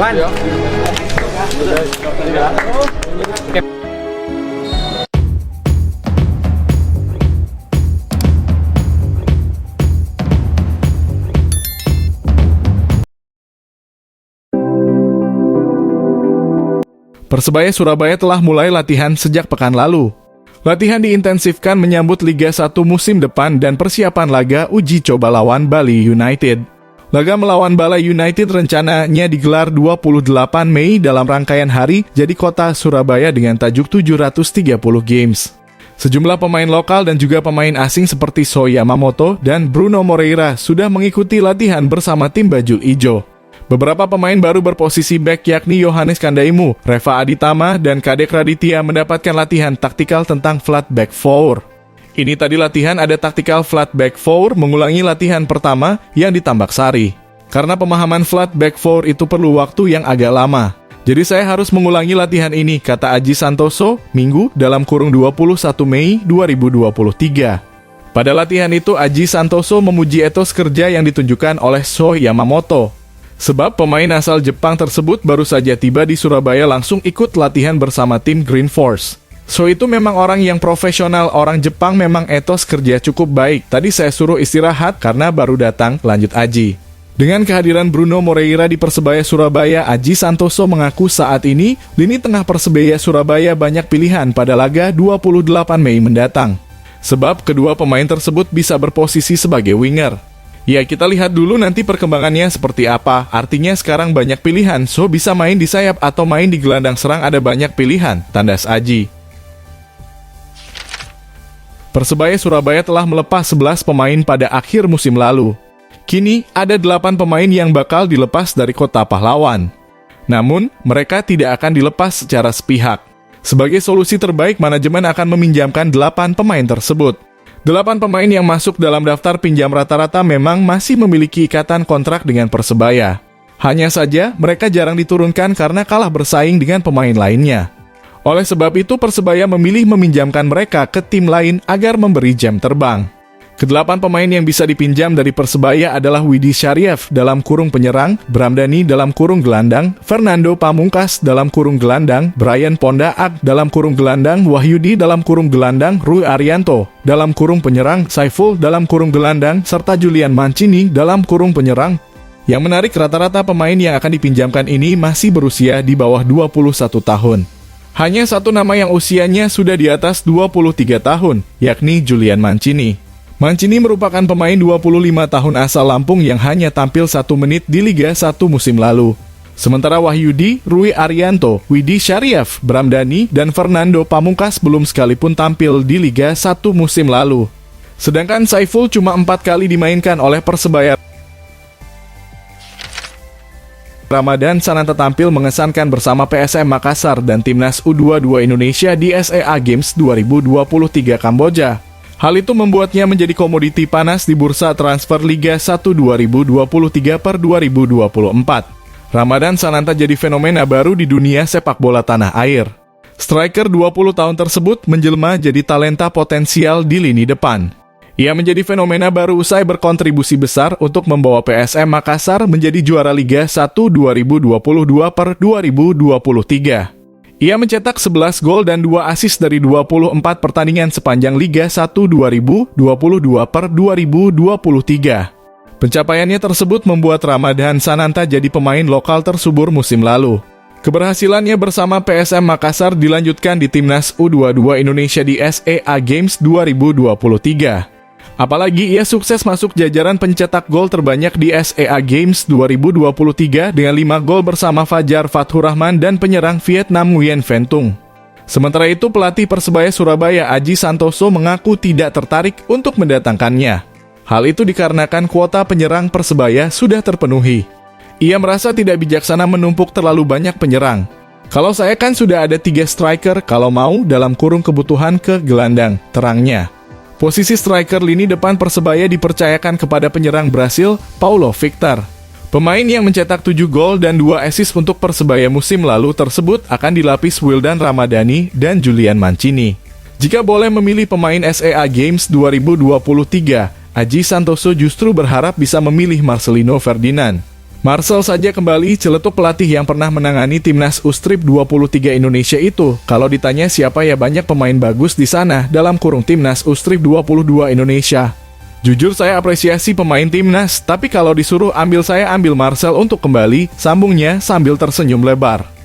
One. Persebaya Surabaya telah mulai latihan sejak pekan lalu. Latihan diintensifkan menyambut Liga 1 musim depan dan persiapan laga uji coba lawan Bali United. Laga melawan Bali United rencananya digelar 28 Mei dalam rangkaian hari jadi kota Surabaya dengan tajuk 730 Games. Sejumlah pemain lokal dan juga pemain asing seperti So Yamamoto dan Bruno Moreira sudah mengikuti latihan bersama tim baju ijo. Beberapa pemain baru berposisi back yakni Yohanes Kandaimu, Reva Aditama, dan Kadek Raditya mendapatkan latihan taktikal tentang flat back four. Ini tadi latihan ada taktikal flat back four mengulangi latihan pertama yang ditambak Sari. Karena pemahaman flat back four itu perlu waktu yang agak lama. Jadi saya harus mengulangi latihan ini, kata Aji Santoso, Minggu dalam kurung 21 Mei 2023. Pada latihan itu Aji Santoso memuji etos kerja yang ditunjukkan oleh So Yamamoto. Sebab pemain asal Jepang tersebut baru saja tiba di Surabaya langsung ikut latihan bersama tim Green Force. So itu memang orang yang profesional, orang Jepang memang etos kerja cukup baik. Tadi saya suruh istirahat karena baru datang, lanjut Aji. Dengan kehadiran Bruno Moreira di Persebaya Surabaya, Aji Santoso mengaku saat ini lini tengah Persebaya Surabaya banyak pilihan pada laga 28 Mei mendatang. Sebab kedua pemain tersebut bisa berposisi sebagai winger. Ya, kita lihat dulu nanti perkembangannya seperti apa. Artinya sekarang banyak pilihan, So bisa main di sayap atau main di gelandang serang, ada banyak pilihan, tandas Aji. Persebaya Surabaya telah melepas 11 pemain pada akhir musim lalu. Kini, ada 8 pemain yang bakal dilepas dari Kota Pahlawan. Namun, mereka tidak akan dilepas secara sepihak. Sebagai solusi terbaik, manajemen akan meminjamkan 8 pemain tersebut. 8 pemain yang masuk dalam daftar pinjam rata-rata memang masih memiliki ikatan kontrak dengan Persebaya. Hanya saja, mereka jarang diturunkan karena kalah bersaing dengan pemain lainnya. Oleh sebab itu, Persebaya memilih meminjamkan mereka ke tim lain agar memberi jam terbang. Ke-8 pemain yang bisa dipinjam dari Persebaya adalah Widi Syariev dalam kurung penyerang, Bramdani dalam kurung gelandang, Fernando Pamungkas dalam kurung gelandang, Brian Pondaak dalam kurung gelandang, Wahyudi dalam kurung gelandang, Rui Arianto dalam kurung penyerang, Saiful dalam kurung gelandang, serta Julian Mancini dalam kurung penyerang. Yang menarik, rata-rata pemain yang akan dipinjamkan ini masih berusia di bawah 21 tahun. Hanya satu nama yang usianya sudah di atas 23 tahun, yakni Julian Mancini. Mancini merupakan pemain 25 tahun asal Lampung yang hanya tampil 1 menit di Liga 1 musim lalu. Sementara Wahyudi, Rui Arianto, Widi Syariev, Bramdani, dan Fernando Pamungkas belum sekalipun tampil di Liga 1 musim lalu. Sedangkan Saiful cuma 4 kali dimainkan oleh Persebaya. Ramadan Sananta tampil mengesankan bersama PSM Makassar dan Timnas U22 Indonesia di SEA Games 2023 Kamboja. Hal itu membuatnya menjadi komoditi panas di bursa transfer Liga 1 2023 per 2024. Ramadan Sananta jadi fenomena baru di dunia sepak bola tanah air. Striker 20 tahun tersebut menjelma jadi talenta potensial di lini depan. Ia menjadi fenomena baru usai berkontribusi besar untuk membawa PSM Makassar menjadi juara Liga 1 2022 per 2023. Ia mencetak 11 gol dan 2 assist dari 24 pertandingan sepanjang Liga 1 2022 per 2023. Pencapaiannya tersebut membuat Ramadan Sananta jadi pemain lokal tersubur musim lalu. Keberhasilannya bersama PSM Makassar dilanjutkan di Timnas U22 Indonesia di SEA Games 2023. Apalagi ia sukses masuk jajaran pencetak gol terbanyak di SEA Games 2023 dengan 5 gol bersama Fajar Fathur Rahman dan penyerang Vietnam Nguyen Van Tung. Sementara itu, pelatih Persebaya Surabaya Aji Santoso mengaku tidak tertarik untuk mendatangkannya. Hal itu dikarenakan kuota penyerang Persebaya sudah terpenuhi. Ia merasa tidak bijaksana menumpuk terlalu banyak penyerang. Kalau saya kan sudah ada 3 striker, kalau mau dalam kurung kebutuhan ke gelandang, terangnya. Posisi striker lini depan Persebaya dipercayakan kepada penyerang Brasil, Paulo Victor. Pemain yang mencetak 7 gol dan 2 assist untuk Persebaya musim lalu tersebut akan dilapis Wildan Ramadhani dan Julian Mancini. Jika boleh memilih pemain SEA Games 2023, Aji Santoso justru berharap bisa memilih Marcelino Ferdinand. Marcel saja kembali, celetuk pelatih yang pernah menangani timnas U-Strip 23 Indonesia itu. Kalau ditanya siapa ya, banyak pemain bagus di sana dalam kurung timnas U-Strip 22 Indonesia. Jujur saya apresiasi pemain timnas, tapi kalau disuruh ambil, saya ambil Marcel untuk kembali, sambungnya sambil tersenyum lebar.